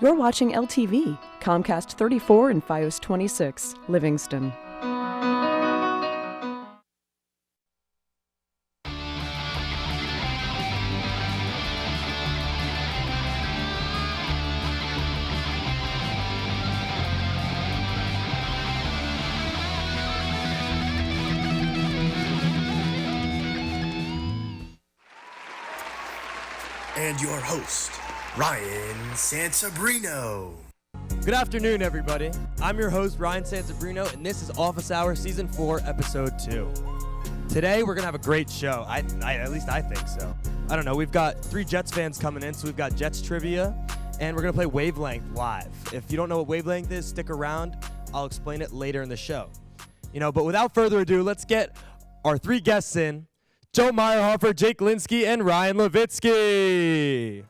You're watching LTV, Comcast 34 and Fios 26, Livingston. And your host, Ryan Sansabrino. Good afternoon, everybody. I'm your host, Ryan Sansabrino, and this is Office Hours Season 4, Episode 2. Today, we're going to have a great show. At least I think so. I don't know. We've got 3 Jets fans coming in, so we've got Jets trivia, and we're going to play Wavelength live. If you don't know what Wavelength is, stick around. I'll explain it later in the show. But without further ado, let's get our 3 guests in. Joe Meierhofer, Jake Linsky, and Ryan Levitskiy.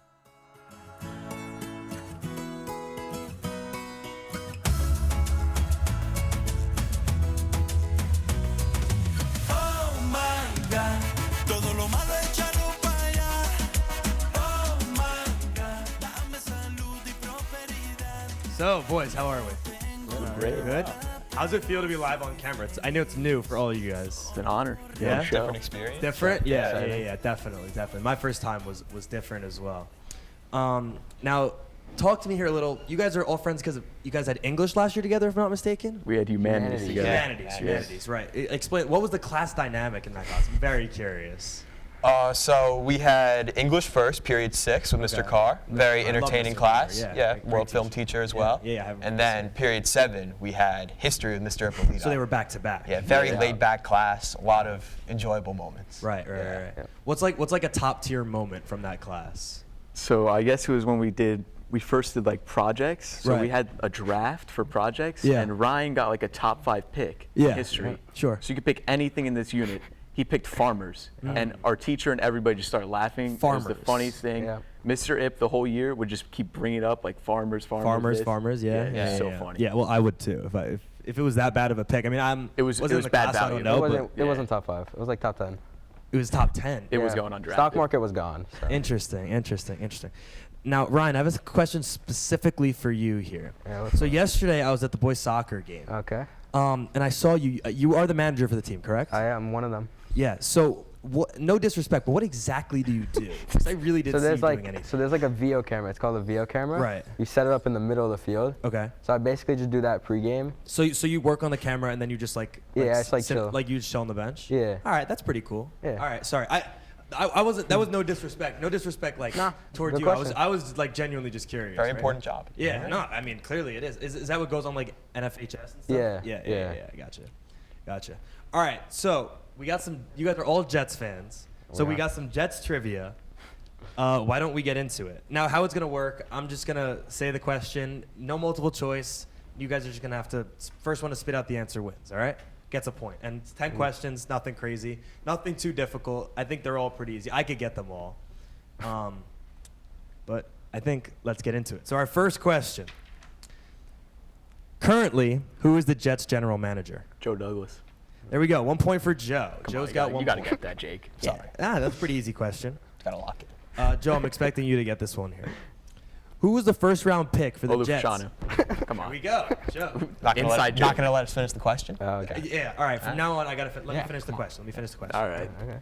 So, boys, how are we? Great. Good? How's it feel to be live on camera? I know it's new for all of you guys. It's an honor. Yeah? Different experience. Different? Yeah, definitely. My first time was different as well. Now, talk to me here a little. You guys are all friends because you guys had English last year together, if I'm not mistaken? We had humanities together. Humanities, right. Explain, what was the class dynamic in that class? I'm very curious. So we had English first, period 6 with Mr. Carr. Very entertaining class. Yeah, world film teacher as well. And then period 7, we had history with Mr. Ippolito. So they were back to back. Yeah, very laid back class. A lot of enjoyable moments. Right. Yeah. What's like a top tier moment from that class? So I guess it was when we first did like projects. So we had a draft for projects. Yeah. And Ryan got like a top 5 pick in history. Yeah. Sure. So you could pick anything in this unit. He picked farmers, and our teacher and everybody just started laughing. Farmers. It was the funniest thing. Yeah. Mr. Ip the whole year would just keep bringing it up like farmers. Yeah. So funny. Yeah, well, I would too if it was that bad of a pick. I mean, it was bad class, value. I don't know, it wasn't top 5. It was like top 10. It was top 10. It was going on draft. Stock market was gone. So. Interesting. Now, Ryan, I have a question specifically for you here. So yesterday I was at the boys soccer game. Okay. And I saw you. You are the manager for the team, correct? I am one of them. Yeah. So, no disrespect, but what exactly do you do? Because I really didn't see you doing anything. So there's like a VO camera. It's called a VO camera. Right. You set it up in the middle of the field. Okay. So I basically just do that pregame. So you work on the camera and then you just like I just like chill. Like you just chill on the bench. Yeah. All right, that's pretty cool. Yeah. All right. Sorry. I wasn't. That was no disrespect. No disrespect, like towards you. Question. I was like genuinely just curious. Very important job. Yeah. Right? No, I mean clearly it is. Is that what goes on like NFHS and stuff? Yeah. Gotcha. All right. So we got some. You guys are all Jets fans. So we got some Jets trivia. Why don't we get into it? Now, how it's gonna work? I'm just gonna say the question. No multiple choice. You guys are just gonna have to. First one to spit out the answer wins. All right. Gets a point. And it's 10 questions, nothing crazy, nothing too difficult. I think they're all pretty easy. I could get them all. But I think let's get into it. So our first question. Currently, who is the Jets general manager? Joe Douglas. There we go. 1 point for Joe. Joe's got 1 point. You got to get that, Jake. Sorry. That's a pretty easy question. Gotta lock it. Joe, I'm expecting you to get this one here. Who was the first round pick for the Jets? Come on. Here we go, Joe. Not gonna let us finish the question. Oh, okay. Yeah. All right. From now on, I gotta let me finish the question. All right. Okay.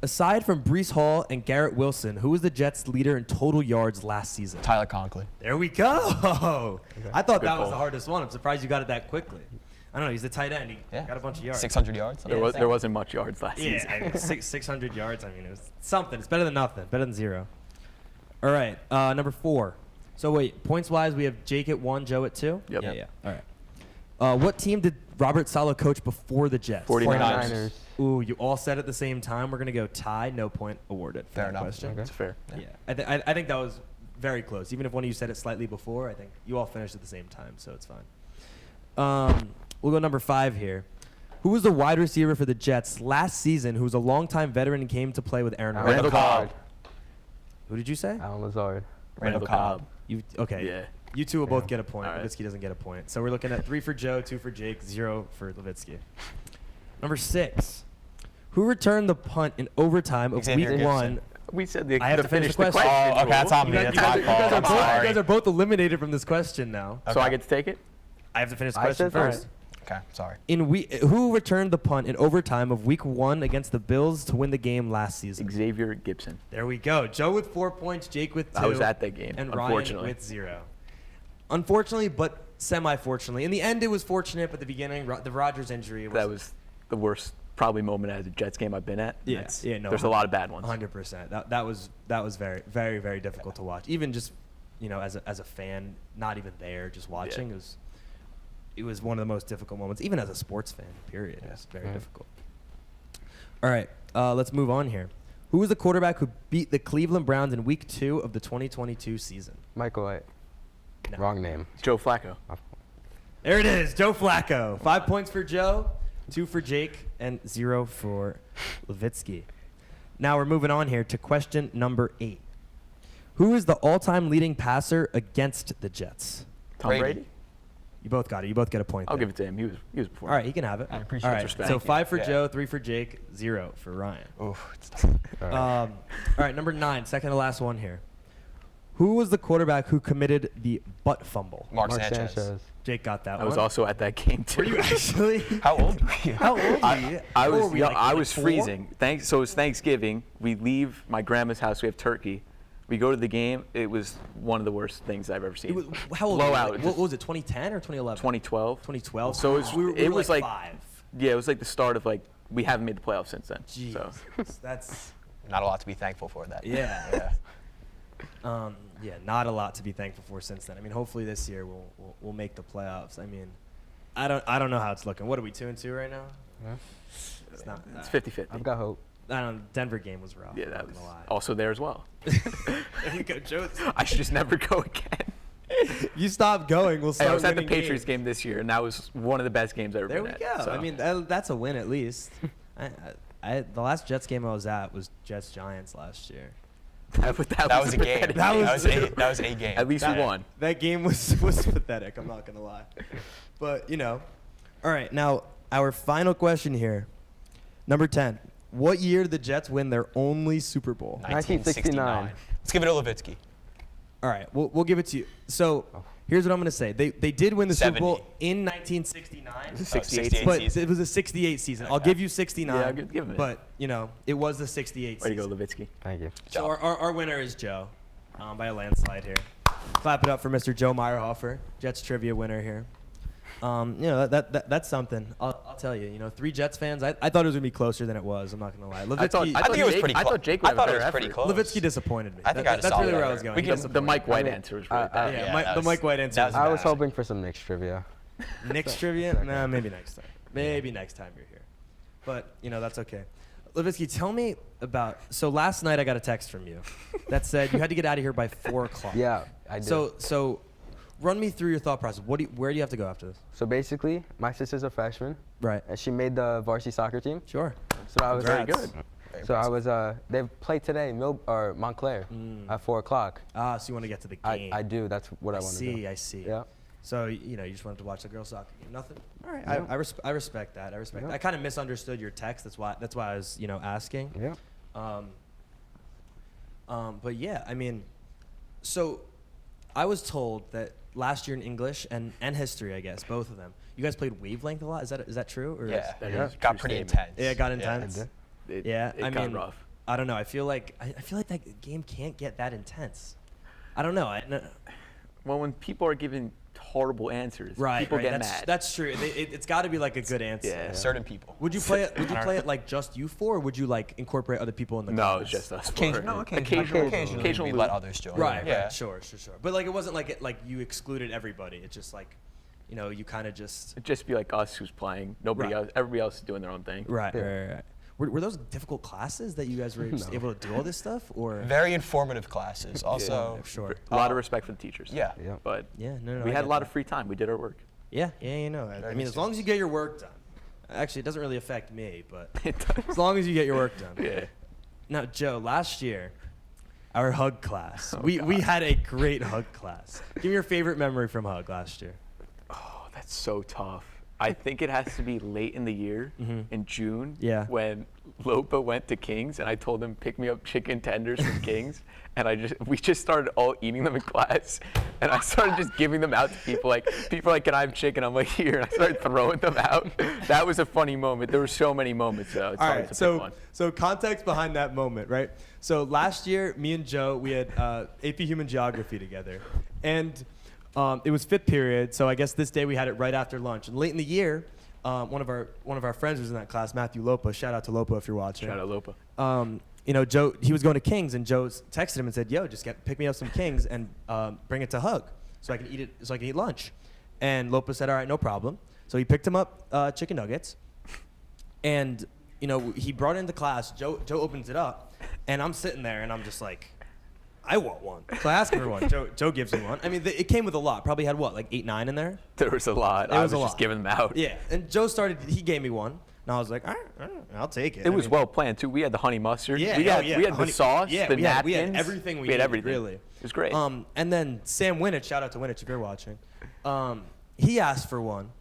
Aside from Breece Hall and Garrett Wilson, who was the Jets' leader in total yards last season? Tyler Conklin. There we go. Okay. I thought that was pull. the hardest one. I'm surprised you got it that quickly. I don't know. He's the tight end. He got a bunch of yards. 600 yards. There wasn't much yards last season. Yeah, 600 yards. I mean, it was something. It's better than nothing. Better than 0. All right, number 4. So wait, points-wise, we have Jake at 1, Joe at 2? Yep. Yeah. All right. What team did Robert Saleh coach before the Jets? 49ers. Ooh, you all said at the same time. We're going to go tie, no point awarded for Fair that enough. question. That's fair. Yeah. I think that was very close. Even if one of you said it slightly before, I think you all finished at the same time, so it's fine. We'll go number 5 here. Who was the wide receiver for the Jets last season who was a longtime veteran and came to play with Aaron Rodgers? Randall Cobb. Who did you say? Alan Lazard. Randall Cobb. Okay. Yeah. You two will both get a point. All right. Levitskiy doesn't get a point. So we're looking at 3 for Joe, 2 for Jake, 0 for Levitskiy. Number 6. Who returned the punt in overtime of Xavier Week Gibson. 1 We said I have to finish the question. Oh, okay, that's on me. That's my fault. I'm sorry. You guys are both eliminated from this question now. So I get to take it? I have to finish the question first. Okay, sorry. Who returned the punt in overtime of Week 1 against the Bills to win the game last season? Xavier Gibson. There we go. Joe with 4 points, Jake with 2. I was at that game, and unfortunately. Ryan with 0. Unfortunately, but semi-fortunately. In the end, it was fortunate, but at the beginning, the Rodgers injury was the worst probably moment at a Jets game I've been at. Yeah, there's a lot of bad ones. 100%. That was very, very, very difficult to watch. Even just, as a fan, not even there, just watching, it was one of the most difficult moments, even as a sports fan, period. It was very difficult. All right, let's move on here. Who was the quarterback who beat the Cleveland Browns in Week 2 of the 2022 season? Michael White. No. Wrong name. Joe Flacco. There it is, Joe Flacco. 5 points for Joe, 2 for Jake, and 0 for Levitskiy. Now we're moving on here to question number 8. Who is the all-time leading passer against the Jets? Tom Brady. You both got it. You both get a point. I'll give it to him. He was before. All right, he can have it. I appreciate All right, respect. so 5 for Joe, 3 for Jake, 0 for Ryan. Oof. All right, number 9, second to last one here. Who was the quarterback who committed the butt fumble? Mark Sanchez. Jake got that one. I was also at that game too. Were you actually? How old were you? How old were you? I was freezing. So it was Thanksgiving. We leave my grandma's house. We have turkey. We go to the game. It was one of the worst things I've ever seen. How old Blowout. were you? What was it, 2010 or 2011? 2012. 2012? So we were like 5. Yeah, it was like the start of we haven't made the playoffs since then. Jeez. So. That's not a lot to be thankful for that. Yeah. Not a lot to be thankful for since then. I mean, hopefully this year we'll make the playoffs. I mean, I don't know how it's looking. What are we, 2-2 right now? Yeah. It's not. It's 50-50. I've got hope. I don't know. Denver game was rough. Yeah, that was also there as well. There we go, Joe. I should just never go again. You stop going, we'll start. I was at the winning Patriots games. game this year, and that was one of the best games I've ever There been we at. go. So. I mean, that's a win at least. The last Jets game I was at was Jets Giants last year. That was a game. That was a game. At least we won. That game was pathetic. I'm not gonna lie. But all right. Now our final question here, number 10. What year did the Jets win their only Super Bowl? 1969. Let's give it to Levitskiy. All right, we'll give it to you. So here's what I'm gonna say. They did win the 70. Super Bowl in 1969. It was a 68 but season. it was a 68 season. Okay. I'll give you 69. Yeah, I'll give him it. But it was the 68 Way to season. go, Levitskiy. Thank you. So our winner is Joe, by a landslide here. Clap it up for Mr. Joe Meierhofer, Jets trivia winner here. That's something. I'll tell you. 3 Jets fans. I thought it was gonna be closer than it was. I'm not gonna lie. I think it was pretty close. I thought Jake would have a better effort. Close. Levitskiy disappointed me. I think that's really where I was going. The Mike White answer was really bad. The Mike White answer. I was hoping for some Knicks trivia. Knicks trivia? Nah, maybe next time. Maybe next time you're here. But that's okay. Levitskiy, tell me about. So last night I got a text from you that said you had to get out of here by 4 o'clock. Yeah, I did. So run me through your thought process. Where do you have to go after this? So basically, my sister's a freshman. Right. And she made the varsity soccer team. Sure. So I was very good. So I was they play today Montclair at 4 o'clock. So you want to get to the game? I do. That's what I want to do. I see. Yeah. So you just wanted to watch the girls soccer game. Nothing. All right. Yeah. I respect that. Yeah. I kind of misunderstood your text. That's why I was asking. Yeah. But yeah, I mean, so I was told that last year in English and history, I guess both of them, you guys played wavelength a lot. Is that true? Or Yeah. It Got pretty intense. Yeah, it got intense. It I got mean, rough. I don't know. I feel like that game can't get that intense. I don't know. Well, when people are giving horrible answers, Right. people get that's, mad. That's true. It's got to be like a good answer. Yeah. Certain people. Would you play it? Would you play it like just you four, or would you like incorporate other people in the No, class? it's just us. Occasionally we let others join. Right. Yeah. Right. Sure. But like, it wasn't like you excluded everybody. It's just like, you kind of just. It'd just be like us who's playing. Nobody else. Everybody else is doing their own thing. Right. Yeah. Right. Were those difficult classes that you guys were just able to do all this stuff, or? Very informative classes. Also, Sure. A lot of respect for the teachers. Yeah. Yeah. But Yeah. No. we I had get a lot that. of free time. We did our work. Yeah. I mean, as long as you get your work done. Actually, it doesn't really affect me, but as long as you get your work done. Yeah. Now, Joe, last year, our hug class, Oh, we had a great hug class. Give me your favorite memory from hug last year. Oh, that's so tough. I think it has to be late in the year, in June, when Lopa went to King's, and I told him pick me up chicken tenders from King's, and we just started all eating them in class, and I started just giving them out to people. Like people are like, "Can I have chicken?" I'm like, "Here," and I started throwing them out. That was a funny moment. There were so many moments, though. It's hard to pick one. So context behind that moment, right? So last year, me and Joe, we had AP Human Geography together, and it was 5th period. So I guess this day we had it right after lunch. And late in the year, one of our friends was in that class, Matthew Lopa. Shout out to Lopa if you're watching. Shout out Lopa. Joe, he was going to King's, and Joe texted him and said, "Yo, just pick me up some King's and bring it to Hug, so I can eat it, so I can eat lunch." And Lopa said, "All right, no problem." So he picked him up chicken nuggets, and he brought it into class. Joe opens it up, and I'm sitting there, and I'm just like, I want one. So I asked him for one. Joe gives me one. I mean, it came with a lot. Probably had what, like 8, 9 in there? There was a lot. I was just giving them out. Yeah, and Joe he gave me one. And I was like, all right, I'll take it. It was well planned, too. We had the honey mustard. Yeah, we had the sauce, the napkins. We had everything we had needed, everything. really. It was great. And then Sam Winnich, shout out to Winnich if you're watching, he asked for one.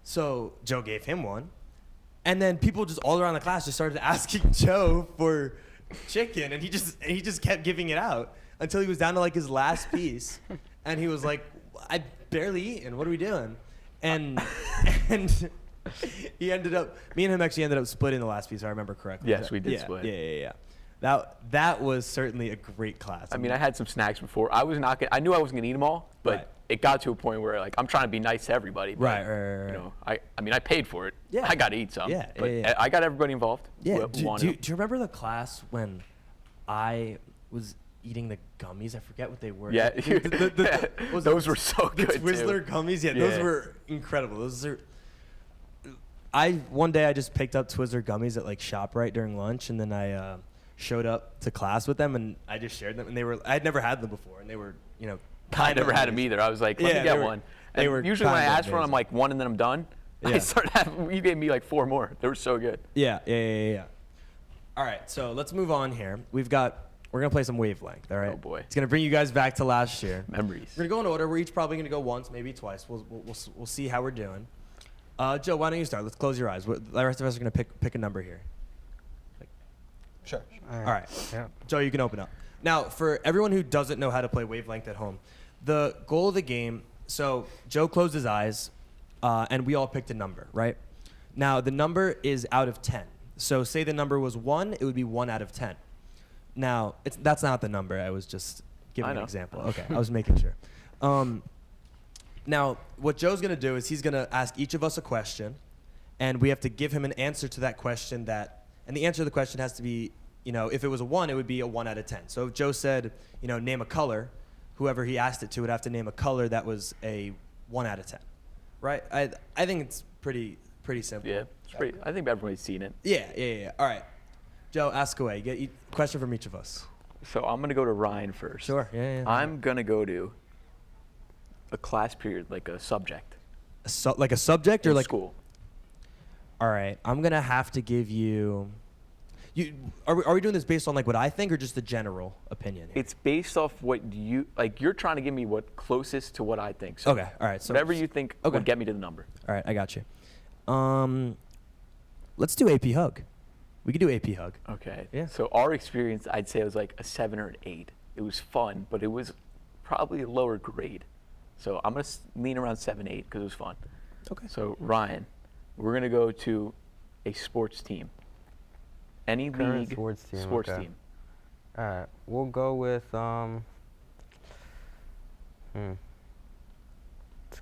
So Joe gave him one. And then people just all around the class just started asking Joe for chicken, and he just kept giving it out until he was down to like his last piece. And he was like, I barely eaten. What are we doing? And he ended up, me and him actually ended up splitting the last piece, if I remember correctly. Yes, we did split. Yeah. That was certainly a great class. I mean, I had some snacks before. I knew I wasn't gonna eat them all, but it got to a point where like I'm trying to be nice to everybody. But, Right. I mean, I paid for it. Yeah. I got to eat some. Yeah. I got everybody involved. Yeah. Do you remember the class when I was eating the gummies? I forget what they were. Yeah. Those were so good. The Twizzler gummies. Yeah, those were incredible. One day I just picked up Twizzler gummies at like ShopRite during lunch, and then I showed up to class with them, and I just shared them, and I'd never had them before, and they were I never had them either. I was like, let me get one. And usually when I ask for them, I'm like 1 and then I'm done. Yeah. I started having, you gave me like 4 more. They were so good. Yeah. All right, so let's move on here. We're gonna play some Wavelength. All right. Oh boy. It's gonna bring you guys back to last year. Memories. We're gonna go in order. We're each probably gonna go once, maybe twice. We'll see how we're doing. Joe, why don't you start? Let's close your eyes. The rest of us are gonna pick a number here. Sure. All right. Yeah. Joe, you can open up. Now, for everyone who doesn't know how to play Wavelength at home, the goal of the game, so Joe closed his eyes, and we all picked a number, right? Now, the number is out of 10. So say the number was 1, it would be 1 out of 10. Now, that's not the number. I was just giving an example. Okay, I was making sure. Now, what Joe's going to do is he's going to ask each of us a question, and we have to give him an answer to that question and the answer to the question has to be, if it was a 1, it would be a 1 out of 10. So if Joe said, name a color, whoever he asked it to would have to name a color that was a 1 out of 10, right? I think it's pretty simple. Yeah, I think everybody's seen it. Yeah. All right, Joe, ask away. Get a question from each of us. So I'm gonna go to Ryan first. Sure. Yeah. I'm gonna go to a class period, like a subject. Like a subject or like school. All right, I'm gonna have to give you. Are we doing this based on like what I think or just the general opinion here? It's based off what you're trying to give me what closest to what I think. So okay, all right. So whatever you think would get me to the number. All right, I got you. Let's do AP Hug. We could do AP Hug. Okay. Yeah. So our experience, I'd say it was like a 7 or an 8. It was fun, but it was probably a lower grade. So I'm gonna lean around 7, 8 because it was fun. Okay. So Ryan, we're gonna go to a sports team. Any Current league sports team. team. All right, we'll go with let's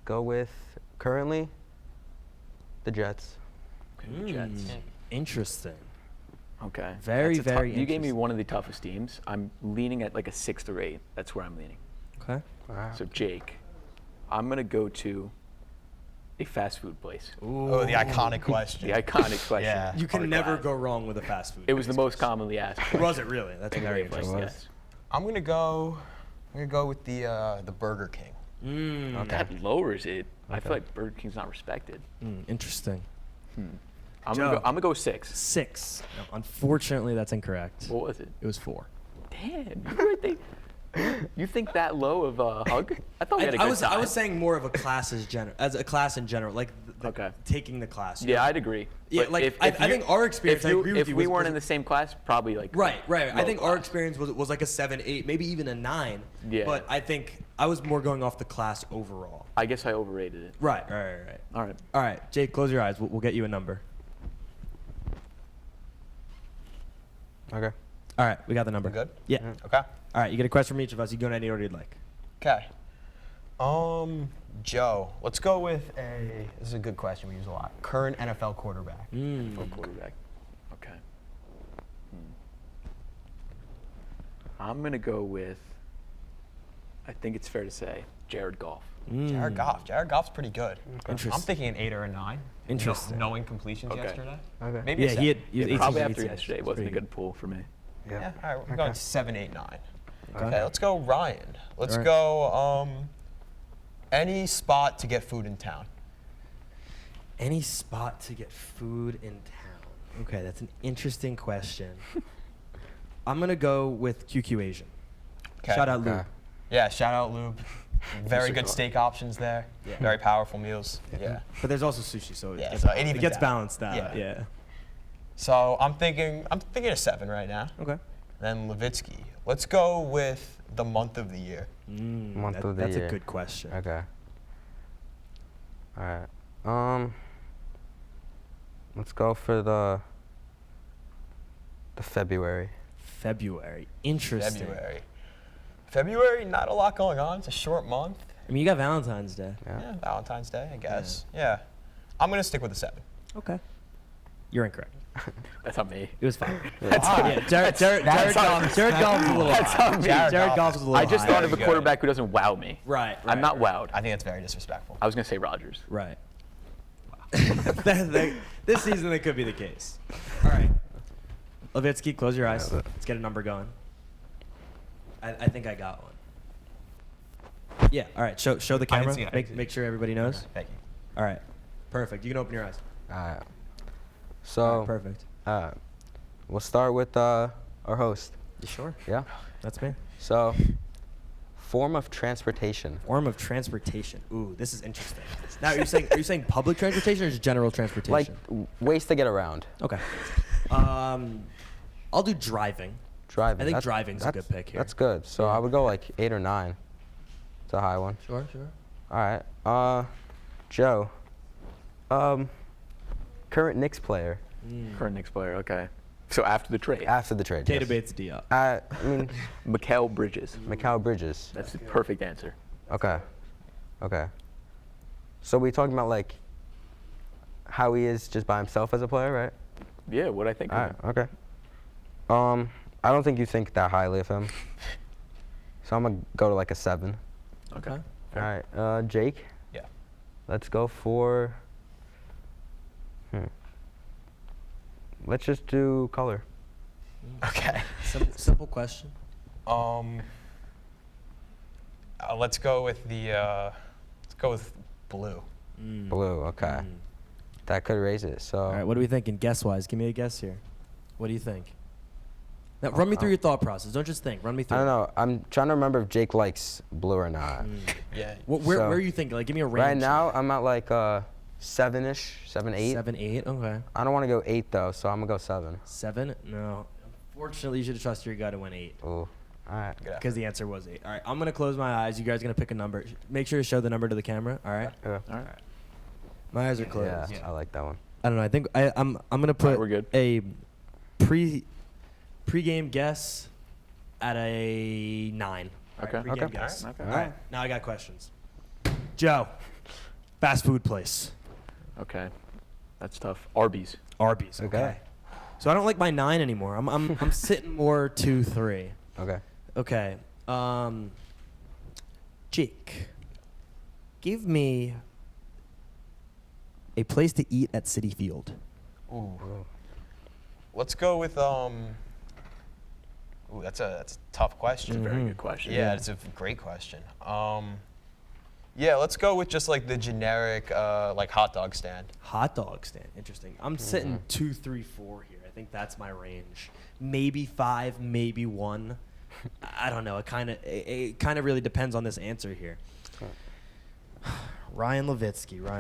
go with currently the Jets. Okay, the Jets. Interesting. Okay. Very interesting. You gave me one of the toughest teams. I'm leaning at like a 6 or 8. That's where I'm leaning. Okay. Wow. So Jake, I'm gonna go to a fast food place. Ooh. Oh, the iconic question. The iconic question. Yeah. You can never go wrong with a fast food. It was the most commonly asked. Was it really? That's very place. interesting. Yes. I'm gonna go with the Burger King. Okay. That lowers it. I feel like Burger King's not respected. Interesting. I'm gonna go 6. 6. No, unfortunately, that's incorrect. What was it? It was 4. Damn, you were You think that low of a hug? I thought we had a good time. I was saying more of a class as a class in general, like taking the class. Yeah, I'd agree. Yeah, but like I think our experience. I agree with if you. we weren't in the same class, probably like right. I think class. our experience was like a 7, 8, maybe even a 9. Yeah. But I think I was more going off the class overall. I guess I overrated it. Right. All right, Jake, close your eyes. We'll get you a number. Okay. All right, we got the number. You good? Yeah. Okay. All right, you get a question from each of us. You go in any order you'd like. Okay. Joe, let's go with this is a good question we use a lot. Current NFL quarterback. Quarterback. Okay. I'm going to go with, I think it's fair to say, Jared Goff. Jared Goff. Jared Goff's pretty good. Interesting. I'm thinking an 8 or a 9. Interesting. Knowing completions yesterday. Okay. Maybe Yeah, a 7. Probably after yesterday wasn't a good pull for me. Yeah. All right, we're going 7, 8, 9. Okay. Okay, let's go Ryan. Let's All right. go any spot to get food in town. Any spot to get food in town? Okay, that's an interesting question. I'm going to go with QQ Asian. Okay. Shout out Lou. Yeah, shout out Lube. Very good Cool. steak options there. Yeah. Very powerful meals. Yeah. But there's also sushi, so Yeah, it so it evens gets out. balanced out. Yeah. Yeah. So I'm thinking a 7 right now. Okay. Then Levitskiy. Let's go with the month of the year. Month of the That's year. a good question. Okay. All right. Let's go for the February. February. Interesting. February, not a lot going on. It's a short month. I mean, you got Valentine's Day. Yeah, Valentine's Day, I guess. Yeah. I'm going to stick with a 7. Okay. You're incorrect. That's on me. It was fine. That's on me. Jared Goff was a little off. Jared Goff was a little I just high. thought of a Very good. quarterback who doesn't wow me. Right. I'm not wowed. I think that's very disrespectful. I was going to say Rodgers. Right. This season, it could be the case. All right. Levitskiy, close your eyes. Let's get a number going. I think I got one. Yeah. All right. Show the I can camera. see it. Make sure everybody knows. Okay, thank you. All right. Perfect. You can open your eyes. All right. All So, right, perfect. we'll start with our host. You sure? Yeah. That's me. So, form of transportation. Form of transportation. Ooh, this is interesting. Now, are you saying public transportation or just general transportation? Like ways to get around. Okay. I'll do driving. Driving. I think driving's a good pick here. That's good. So I would go like 8 or 9. It's a high one. Sure. All right. Joe. Current Knicks player. Current Knicks player, okay. So after the trade. After the trade. Data yes. Bates Diop. I mean, Mikal Bridges. Mikal Bridges. That's the perfect answer. Okay. So we talking about like how he is just by himself as a player, right? Yeah, what I think All of right. him. Okay. I don't think you think that highly of him. So I'm gonna go to like a 7. Okay. All right. Jake. Yeah. Let's go for. Let's just do color. Okay. Simple question. Let's go with blue. Blue. Okay. That could raise it. So. All right, what are we thinking guess-wise? Give me a guess here. What do you think? Now, run me through your thought process. Don't just think. Run me through. I don't know. I'm trying to remember if Jake likes blue or not. Yeah. Where So- are you thinking? Like, give me a range. Right now, I'm at like 7-ish, 7, 8. 7, 8. Okay. I don't want to go 8 though, so I'm gonna go 7. 7? No. Unfortunately, you should have trusted your gut and went 8. Ooh. All right. Yeah. Because the answer was 8. All right, I'm gonna close my eyes. You guys are gonna pick a number. Make sure to show the number to the camera. All right. Yeah. All right. My eyes are closed. Yeah, I like that one. I don't know. I think I'm gonna put we're good. a pre-game guess at a 9. Okay. Pre-game Okay. guess. Okay. All right. Now I got questions. Joe, fast food place. Okay. That's tough. Arby's. Arby's. Okay. So I don't like my 9 anymore. I'm sitting more 2, 3. Okay. Okay. Jake, give me a place to eat at Citi Field. Ooh. Let's go with Ooh, that's a tough question. Very good question. Yeah, it's a great question. Yeah, let's go with just like the generic like hot dog stand. Hot dog stand. Interesting. I'm sitting 2, 3, 4 here. I think that's my range. Maybe 5, maybe 1. I don't know. It kind of really depends on this answer here. Ryan Levitskiy. What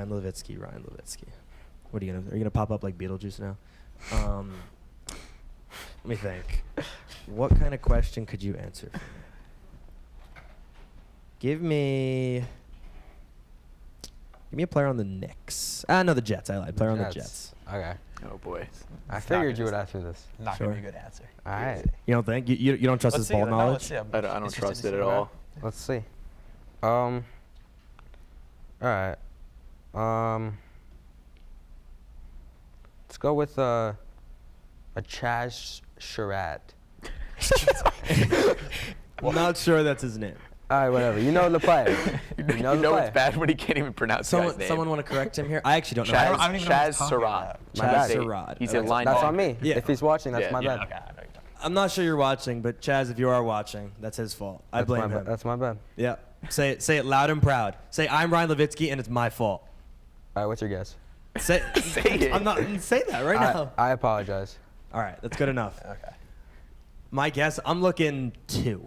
are you gonna pop up like Beetlejuice now? Let me think. What kind of question could you answer for me? Give me a player on the Knicks. No, the Jets. I lied. Player on the Jets. Okay. Oh boy. I figured you would ask me this. Not going to be a good answer. All right. You don't think? You don't trust his ball knowledge? I don't trust it at all. Let's see. All right. Let's go with a Chaz Surratt. I'm not sure that's his name. All right, whatever. You know the player. You know it's bad when he can't even pronounce the guy's name. Someone want to correct him here? I actually don't know. I don't even know what Chaz Surratt. Chaz Surratt. He's a linebacker. That's on me. Yeah. If he's watching, that's my bad. Okay. I'm not sure you're watching, but Chaz, if you are watching, that's his fault. I blame him. That's my bad. Yeah. Say it loud and proud. Say, I'm Ryan Levitskiy, and it's my fault. All right, what's your guess? Say it. Say that right now. I apologize. All right, that's good enough. Okay. My guess, I'm looking 2.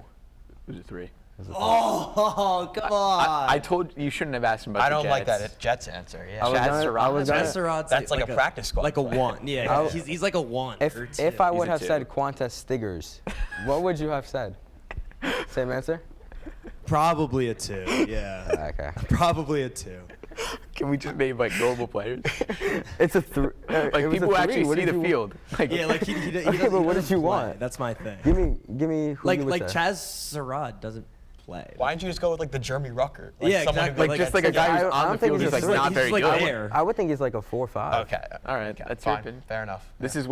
It was a 3. Oh, come on. I told you shouldn't have asked him about I the don't Jets. like that Jets answer. Yeah. Chaz Surratt. Surratt's That's like a practice squad Like a player. 1. Yeah, he's like a 1. If I would a have 2. said Qantas Stiggers, what would you have said? Same answer? Probably a 2. Yeah. Okay. Probably a 2. Can we just name like normal players? It's a 3. Like people who actually see the field. Like, Yeah, like he Okay, but what did you play. want? That's my thing. Give me who you would Like say. Chaz Surratt doesn't play. Why didn't you just go with like the Jeremy Rucker? Yeah, someone exactly. Who, like just like a guy who's I on don't the think field he's who's like a not three. very He's like good. there. I would think he's like a 4 or 5. Okay. All right, Okay, that's fine. open. Fair enough. This is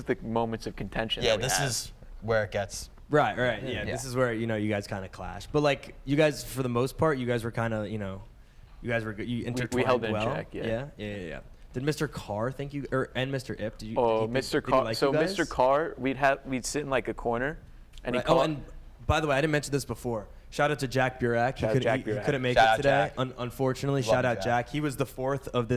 the moments of contention. Yeah, that we this have. is where it gets. Right. Yeah, this is where you guys kind of clash. But like you guys, for the most part, you guys were kind of you guys were good. You intertwined held it in well. check, yeah. Yeah. Did Mr. Carr think you and Mr. Ip? Did you? Oh, did he Mr. like Carr. you So guys? Mr. Carr, we'd sit in like a corner, and he Right. called. Oh, and by the way, I didn't mention this before. Shout out to Jack Burak. Shout out Jack Burak. He couldn't make Shout it out today, Jack. unfortunately. Love Shout out Jack. Jack. He was the 4th of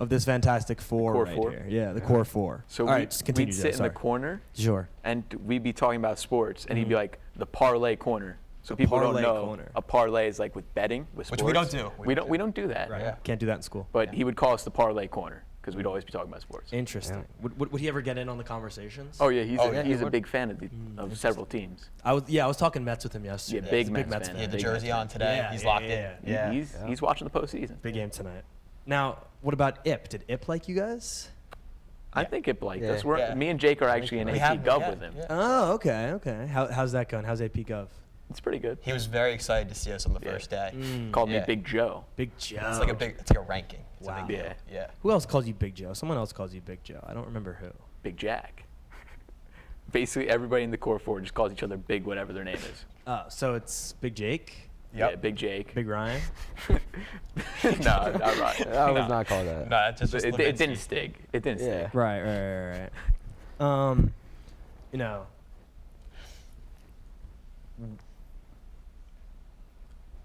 this fantastic 4 Core right 4? here. Yeah, the core 4. So all right, just continue. we'd Joe, sit in sorry. the corner, Sure. and we'd be talking about sports, and he'd be like the parlay corner. So people don't parlay know corner. a parlay is like with betting with sports. Which we don't do. We don't do that. Right. Yeah. Can't do that in school. But he would call us the parlay corner because we'd always be talking about sports. Interesting. Would he ever get in on the conversations? Oh yeah, he's he a big fan of several teams. I was talking Mets with him yesterday. Yeah, big He's a Mets fan. He had the Big jersey Mets on today. Yeah, He's yeah, locked yeah, in. yeah. He's watching the postseason. Big game tonight. Now, what about Ip? Did Ip like you guys? I think it liked Yeah. us. Yeah. Me and Jake are actually in We AP have- Gov yeah, with him. yeah. Oh, okay. How's that going? How's AP Gov? It's pretty good. He was very excited to see us on the Yeah. first day. Called me Yeah. Big Joe. Big Joe. It's like a ranking. It's a Wow. big deal. Yeah. Yeah. Who else calls you Big Joe? Someone else calls you Big Joe. I don't remember who. Big Jack. Basically, everybody in the core 4 just calls each other Big whatever their name is. So it's Big Jake, Yep. Yeah, Big Jake. Big Ryan. No, not right. I was not called that. No, that's just It Levitskiy. didn't stig. It didn't Yeah. stig. Right.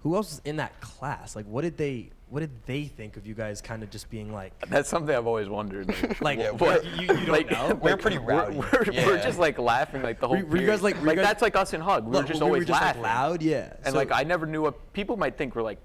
Who else is in that class? Like, what did they think of you guys? Kind of just being like, That's something I've always wondered. like Yeah, what, you don't like, know? We're pretty rowdy. We're Yeah. just like laughing like the whole. Were you guys period. like- were you guys- that's like us in Hug. We were just always laughing. loud, yeah. And So- like I never knew what people might think we're like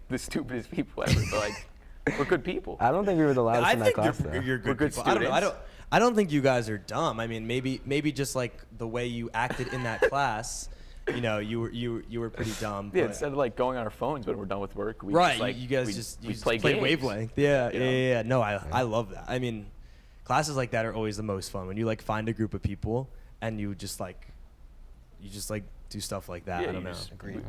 the stupidest people ever, but like we're good people. I don't think we were the loudest I in that think class, you're though. good We're good people. I don't know. students. I don't think you guys are dumb. I mean, maybe just like the way you acted in that class, you were pretty dumb. Yeah, but- instead of like going on our phones when we're done with work, we right. just, like, you guys we just play games. wavelength. Yeah, You know? yeah. No, I love that. I mean, classes like that are always the most fun when you like find a group of people and you just like do stuff like that. Yeah, I don't know.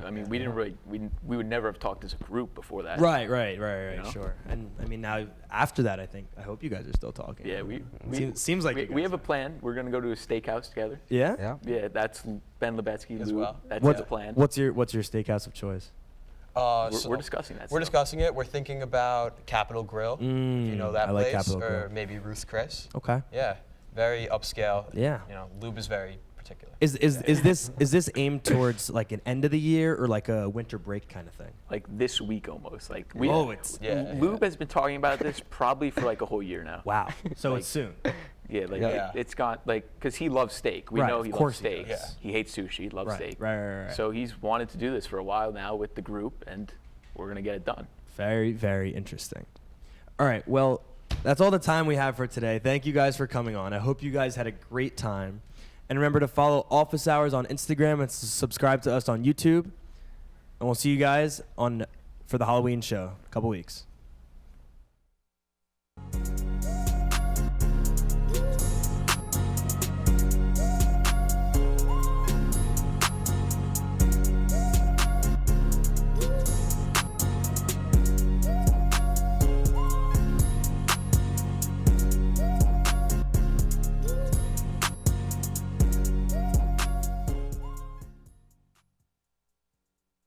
I mean, we didn't really, we would never have talked as a group before that. Right. know? Sure. And I mean, now after that, I hope you guys are still talking. Yeah, Seems like you we guys have a are. plan. We're gonna go to a steakhouse together. Yeah. Yeah. Yeah, that's Ben Levitskiy As Lou. well. That's What's the plan. What's your steakhouse of choice? We're discussing that. We're still. discussing it. We're thinking about Capitol Grill. If you know that I like place, Capitol or Grill. maybe Ruth's Chris. Okay. Yeah, very upscale. Yeah. Lube is very particular. Is this aimed towards like an end of the year or like a winter break kind of thing? Like this week almost. Like Lube has been talking about this probably for like a whole year now. Wow. So it's soon. Yeah, it's got like because he loves steak. We know he loves steak. He hates sushi. He loves steak. Right. So he's wanted to do this for a while now with the group, and we're gonna get it done. Very, very interesting. All right. Well, that's all the time we have for today. Thank you guys for coming on. I hope you guys had a great time. And remember to follow Office Hours on Instagram and subscribe to us on YouTube. And we'll see you guys for the Halloween show in a couple weeks.